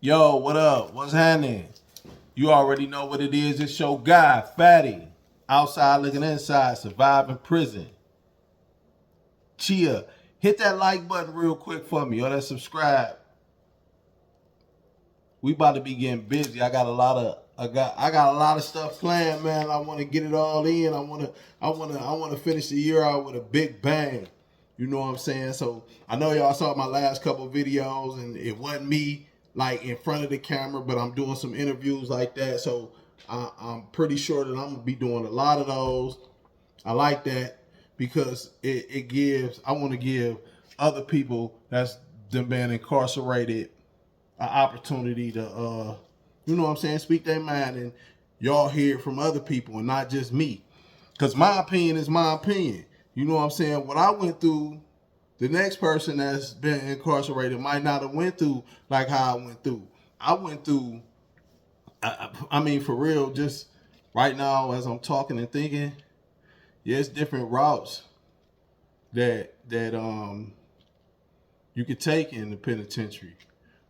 Yo, what up? What's happening? You already know what it is. It's your guy, Fatty. Outside looking inside, surviving prison. Chia, hit that like button real quick for me, or that subscribe. We about to be getting busy. I got a lot of stuff planned, man. I want to get it all in. I want to finish the year out with a big bang. You know what I'm saying? So I know y'all saw my last couple videos, and it wasn't me like in front of the camera, but I'm doing some interviews like that. So I'm pretty sure that I'm gonna be doing a lot of those. I like that because it gives. I want to give other people that's been incarcerated an opportunity to, you know what I'm saying, speak their mind, and y'all hear from other people and not just me. Because my opinion is my opinion. You know what I'm saying? What I went through, the next person that's been incarcerated might not have went through like how I went through. I went through, I mean, for real, just right now as I'm talking and thinking, yeah, it's different routes that you could take in the penitentiary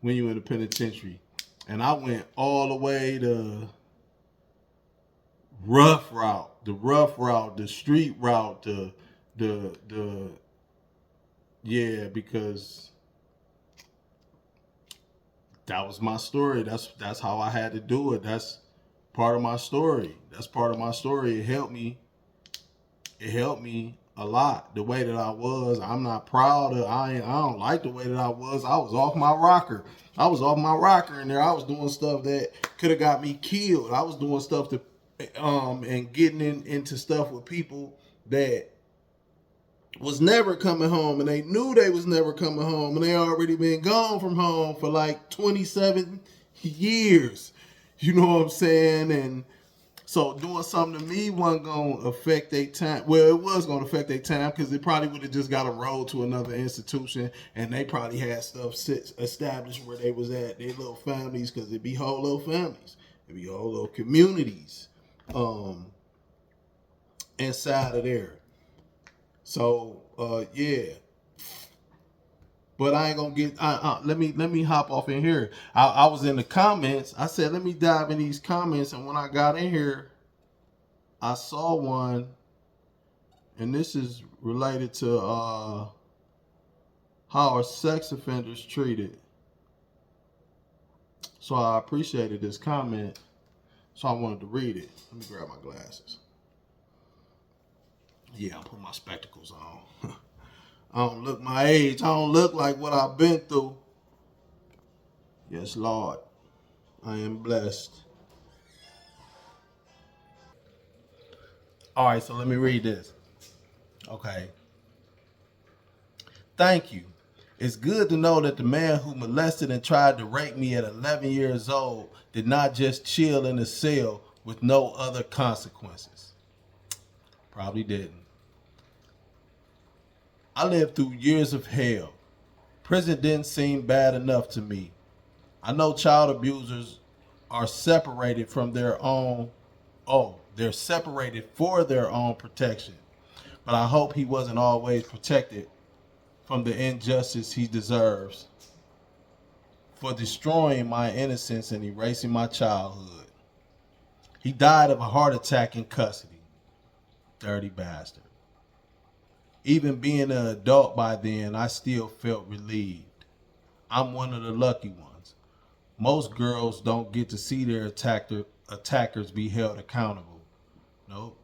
when you're in the penitentiary. And I went all the way to rough route, the street route, the yeah, because that was my story. That's how I had to do it. That's part of my story. That's part of my story. It helped me a lot. The way that I was, I'm not proud of. I don't like the way that I was. I was off my rocker. In there. I was doing stuff that could have got me killed. I was doing stuff to and getting into stuff with people that was never coming home, and they knew they was never coming home, and they already been gone from home for like 27 years. You know what I'm saying? And so doing something to me wasn't going to affect their time. Well, it was going to affect their time because it probably would have just got a roll to another institution, and they probably had stuff established where they was at, their little families, because it'd be whole little families. It'd be whole little communities inside of there. So, yeah. But I ain't gonna get. Let me hop off in here. I was in the comments. I said, let me dive in these comments, and when I got in here, I saw one, and this is related to how are sex offenders treated. So I appreciated this comment, so I wanted to read it. Let me grab my glasses. Yeah, I put my spectacles on. I don't look my age. I don't look like what I've been through. Yes, Lord. I am blessed. All right, so let me read this. Okay. Thank you. It's good to know that the man who molested and tried to rape me at 11 years old did not just chill in a cell with no other consequences. Probably didn't. I lived through years of hell. Prison didn't seem bad enough to me. I know child abusers are separated from their own. Oh, they're separated for their own protection. But I hope he wasn't always protected from the injustice he deserves for destroying my innocence and erasing my childhood. He died of a heart attack in custody. Dirty bastard. Even being an adult by then, I still felt relieved. I'm one of the lucky ones. Most girls don't get to see their attackers be held accountable. Nope.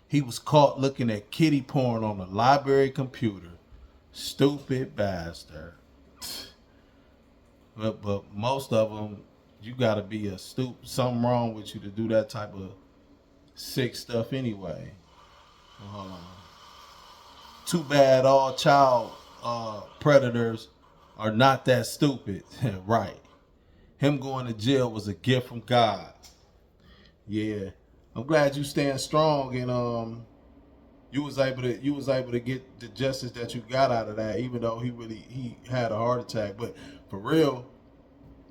He was caught looking at kitty porn on the library computer. Stupid bastard. But most of them, you gotta be a something wrong with you to do that type of sick stuff anyway. Too bad all child predators are not that stupid. Right. Him going to jail was a gift from God. Yeah. I'm glad you stand strong, and you was able to get the justice that you got out of that, even though he had a heart attack. But for real,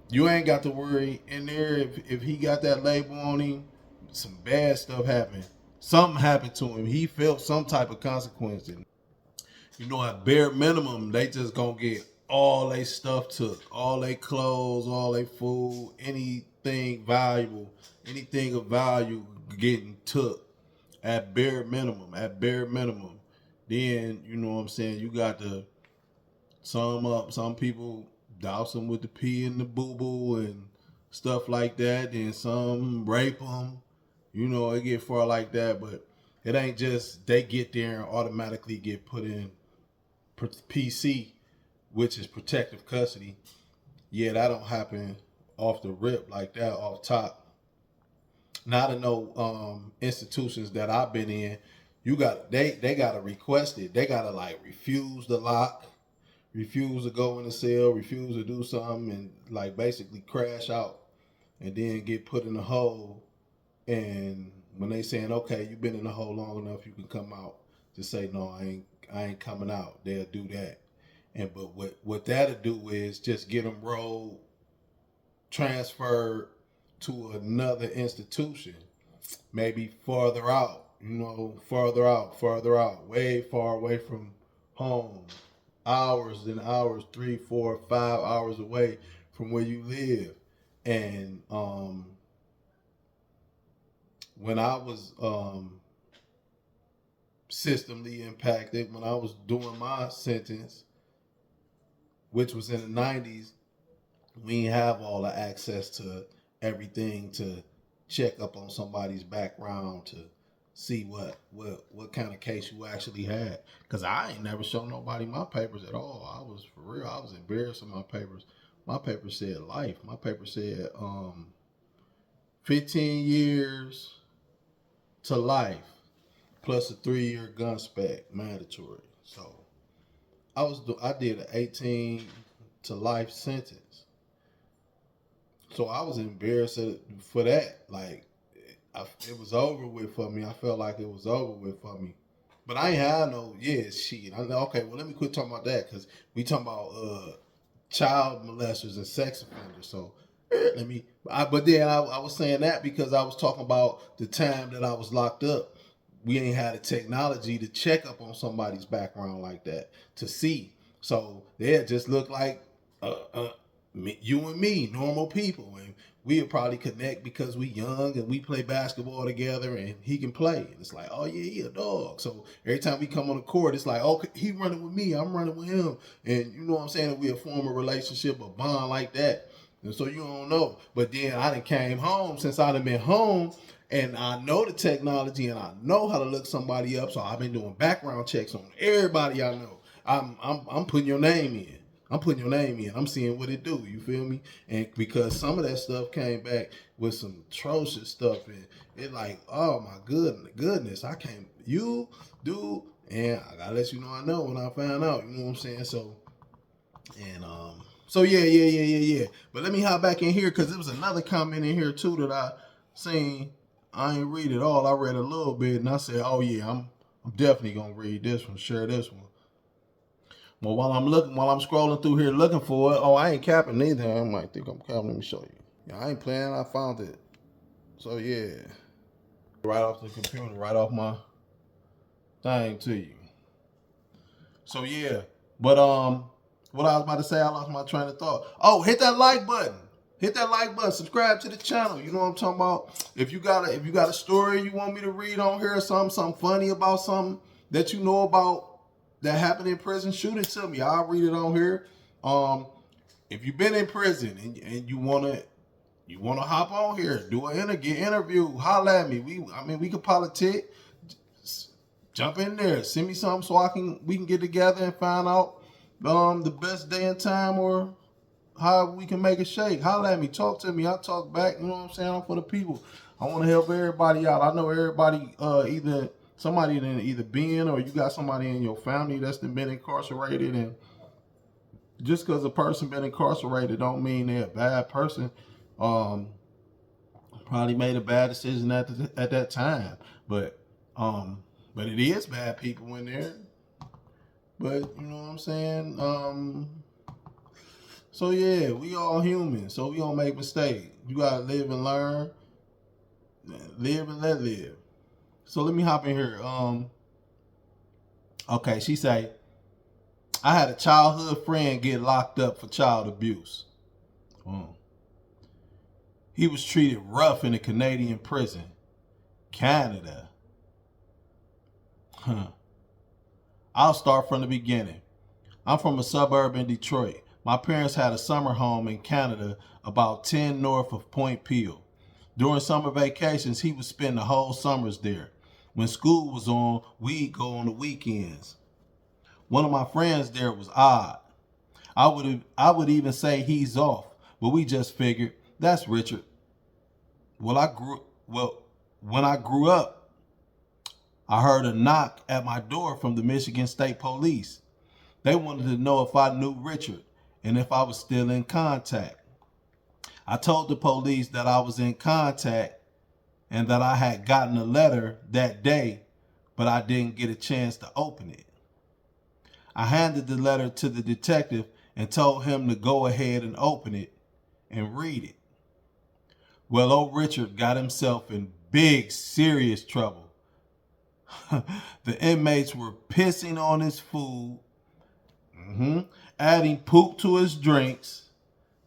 you ain't got to worry in there if he got that label on him. Some bad stuff happened. Something happened to him. He felt some type of consequence. And you know, at bare minimum, they just gonna get all they stuff took, all they clothes, all they food, anything valuable, anything of value getting took at bare minimum, Then, you know what I'm saying, you got to some people douse them with the pee and the boo-boo and stuff like that. Then some rape them. You know, it get far like that, but it ain't just they get there and automatically get put in PC, which is protective custody. Yeah, that don't happen off the rip like that, off top. Not in no institutions that I've been in. You got they gotta request it. They gotta like refuse the lock, refuse to go in the cell, refuse to do something, and like basically crash out, and then get put in the hole. And when they saying, okay, you've been in the hole long enough, you can come out. Just say no, I ain't coming out. They'll do that. And but what that'll do is just get them rolled, transferred to another institution, maybe farther out. You know, farther out, way far away from home, hours and hours, 3, 4, 5 hours away from where you live. And when I was systemly impacted, when I was doing my sentence, which was in the 90s, we didn't have all the access to everything to check up on somebody's background to see what kind of case you actually had. Because I ain't never shown nobody my papers at all. I was, for real, I was embarrassed of my papers. My paper said life. My paper said 15 years to life plus a 3-year gun spec mandatory. So I did an 18 to life sentence. So I was embarrassed for that. Like, it was over with for me. I felt like it was over with for me. But I ain't had no, shit. I know, okay, well, let me quit talking about that because we talking about child molesters and sex offenders. So but then I was saying that because I was talking about the time that I was locked up. We ain't had the technology to check up on somebody's background like that to see. So they just look like you and me, normal people, and we'll probably connect because we young and we play basketball together and he can play. And it's like, oh yeah, he a dog. So every time we come on the court, it's like, okay, he running with me, I'm running with him. And you know what I'm saying? We'll form a relationship, a bond like that. And so you don't know. But then I done came home since I done been home and I know the technology and I know how to look somebody up. So I've been doing background checks on everybody I know. I'm putting your name in. I'm putting your name in. I'm seeing what it do. You feel me? And because some of that stuff came back with some atrocious stuff, and it like, oh my goodness, I can't. You do, and I gotta let you know I know when I found out. You know what I'm saying? So, and so yeah. But let me hop back in here because there was another comment in here too that I seen. I ain't read it all. I read a little bit, and I said, oh yeah, I'm definitely gonna read this one, share this one. Well, while I'm scrolling through here looking for it, I ain't capping neither. I might think I'm capping. Let me show you. Yeah, I ain't playing. I found it. So yeah, right off the computer, right off my thing to you. So yeah, but what I was about to say, I lost my train of thought. Oh, hit that like button. Hit that like button. Subscribe to the channel. You know what I'm talking about. If you got a story you want me to read on here, or something funny about something that you know about that happened in prison, shoot it to me. I'll read it on here. If you've been in prison and you wanna hop on here, do an interview, holla at me. We can politic. Jump in there, send me something so we can get together and find out the best day and time or how we can make it shake. Holla at me, talk to me, I'll talk back. You know what I'm saying? I'm for the people. I want to help everybody out. I know everybody either somebody that either been or you got somebody in your family that's been incarcerated, and just because a person been incarcerated don't mean they're a bad person. Probably made a bad decision at that time, but it is bad people in there. But you know what I'm saying? So yeah, we all human, so we gonna make mistakes. You gotta live and learn, live and let live. So let me hop in here. Okay, she say, I had a childhood friend get locked up for child abuse. He was treated rough in a Canadian prison. Canada. I'll start from the beginning. I'm from a suburb in Detroit. My parents had a summer home in Canada about 10 north of Point Peel. During summer vacations, he would spend the whole summers there. When school was on, we'd go on the weekends. One of my friends there was odd. I would even say he's off, but we just figured that's Richard. When I grew up, I heard a knock at my door from the Michigan State Police. They wanted to know if I knew Richard and if I was still in contact. I told the police that I was in contact and that I had gotten a letter that day, but I didn't get a chance to open it. I handed the letter to the detective and told him to go ahead and open it and read it. Well, old Richard got himself in big, serious trouble. The inmates were pissing on his food, adding poop to his drinks.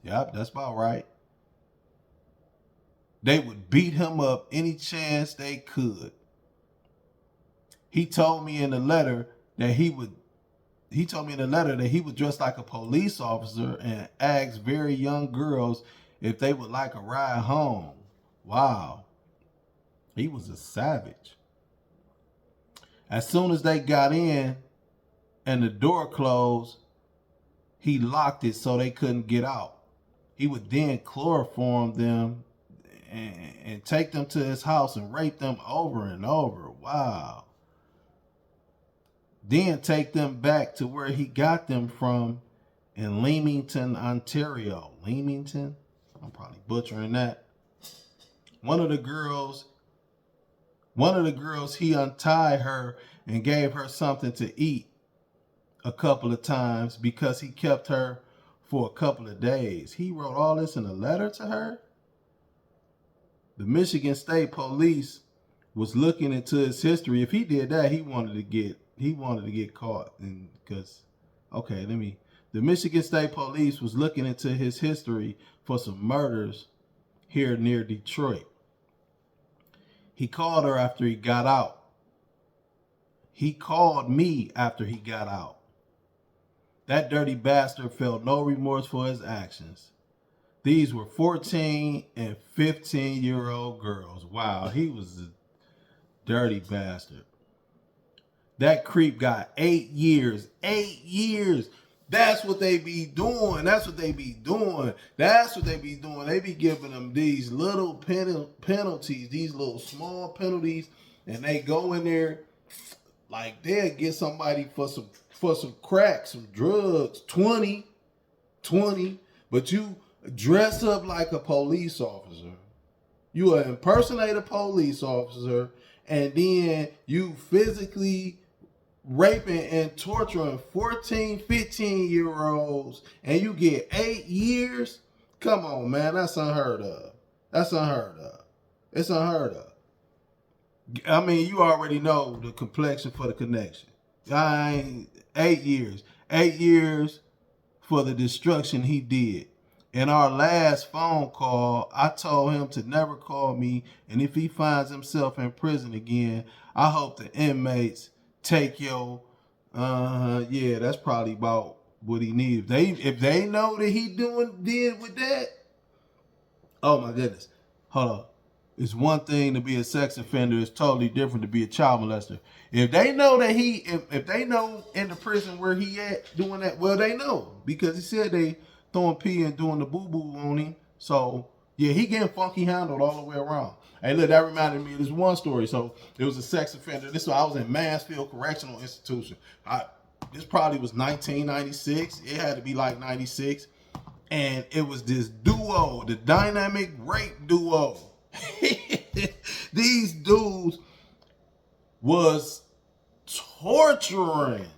Yep, that's about right. They would beat him up any chance they could. He told me in the letter that he would dress like a police officer and ask very young girls if they would like a ride home. Wow. He was a savage. As soon as they got in and the door closed, he locked it so they couldn't get out. He would then chloroform them and take them to his house and rape them over and over. Wow. Then take them back to where he got them from in Leamington, Ontario. Leamington? I'm probably butchering that. One of the girls, he untied her and gave her something to eat a couple of times because he kept her for a couple of days. He wrote all this in a letter to her. The Michigan State Police was looking into his history. If he did that, he wanted to get caught. And because, the Michigan State Police was looking into his history for some murders here near Detroit. He called her after he got out. He called me after he got out. That dirty bastard felt no remorse for his actions. These were 14 and 15-year-old girls. Wow, he was a dirty bastard. That creep got 8 years. 8 years. That's what they be doing. They be giving them these little penalties, these little small penalties, and they go in there like they'll get somebody for some crack, some drugs, 20, but you dress up like a police officer. You impersonate a police officer, and then you physically raping and torturing 14, 15-year-olds, and you get 8 years? Come on, man. That's unheard of. It's unheard of. I mean, you already know the complexion for the connection. 8 years. 8 years for the destruction he did. In our last phone call, I told him to never call me, and if he finds himself in prison again, I hope the inmates take your, that's probably about what he needs. If they know that he did with that, oh my goodness. Hold on. It's one thing to be a sex offender. It's totally different to be a child molester. If they know that if they know in the prison where he at doing that, well, they know because he said they throwing pee and doing the boo-boo on him. So yeah, he getting funky handled all the way around. Hey, look, that reminded me of this one story. So it was a sex offender. I was in Mansfield Correctional Institution. This probably was 1996. It had to be like 96. And it was this duo, the dynamic rape duo. These dudes was torturing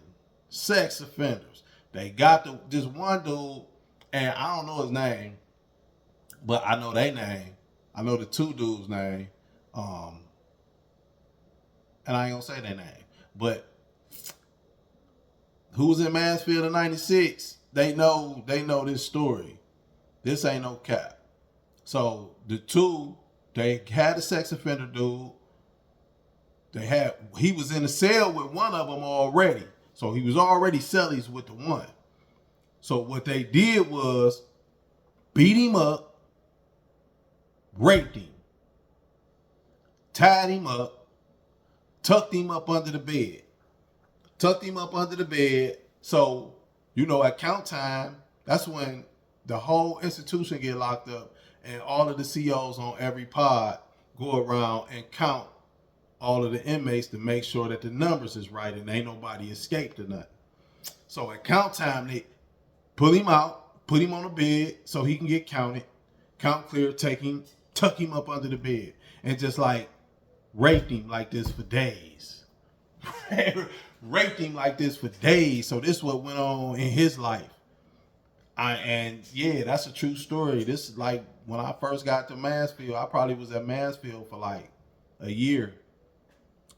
sex offenders. They got this one dude, and I don't know his name, but I know their name. I know the two dudes' name. And I ain't gonna say their name. But who's in Mansfield in 96, they know this story. This ain't no cap. So the two, they had a sex offender dude. He was in a cell with one of them already. So he was already cellies with the one. So what they did was beat him up, raped him, tied him up, tucked him up under the bed. So, at count time, that's when the whole institution get locked up and all of the COs on every pod go around and count all of the inmates to make sure that the numbers is right and ain't nobody escaped or nothing. So at count time, they pull him out, put him on the bed so he can get counted, count clear, tuck him up under the bed, and just like raped him like this for days. Raped him like this for days. So this is what went on in his life. That's a true story. This is like when I first got to Mansfield, I probably was at Mansfield for like a year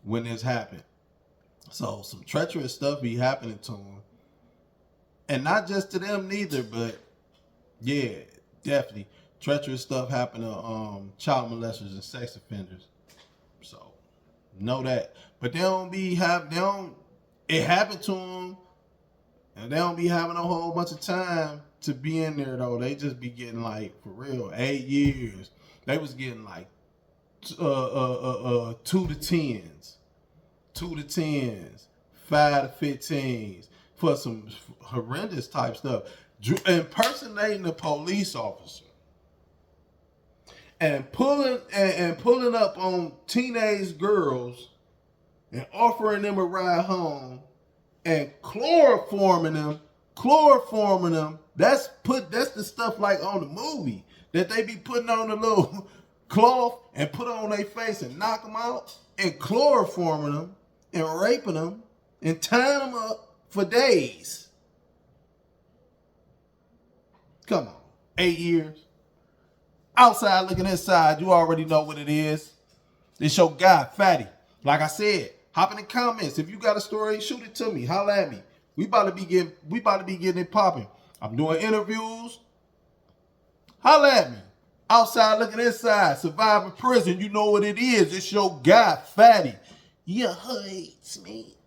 when this happened. So some treacherous stuff be happening to them. And not just to them neither, but yeah, definitely. Treacherous stuff happen to child molesters and sex offenders. So know that. But it happened to them, and they don't be having a whole bunch of time to be in there though. They just be getting like, for real, 8 years. They was getting like 2 to 10s, 5 to 15s for some horrendous type stuff. Impersonating a police officer and pulling up on teenage girls and offering them a ride home and chloroforming them. That's the stuff like on the movie that they be putting on the little cloth and put on their face and knock them out, and chloroforming them and raping them and tying them up for days. Come on, 8 years. Outside looking inside, you already know what it is. It's your guy, Fatty. Like I said, hop in the comments. If you got a story, shoot it to me. Holla at me. We about to be getting it popping. I'm doing interviews. Holla at me. Outside looking inside, surviving prison. You know what it is. It's your guy, Fatty. You hates me.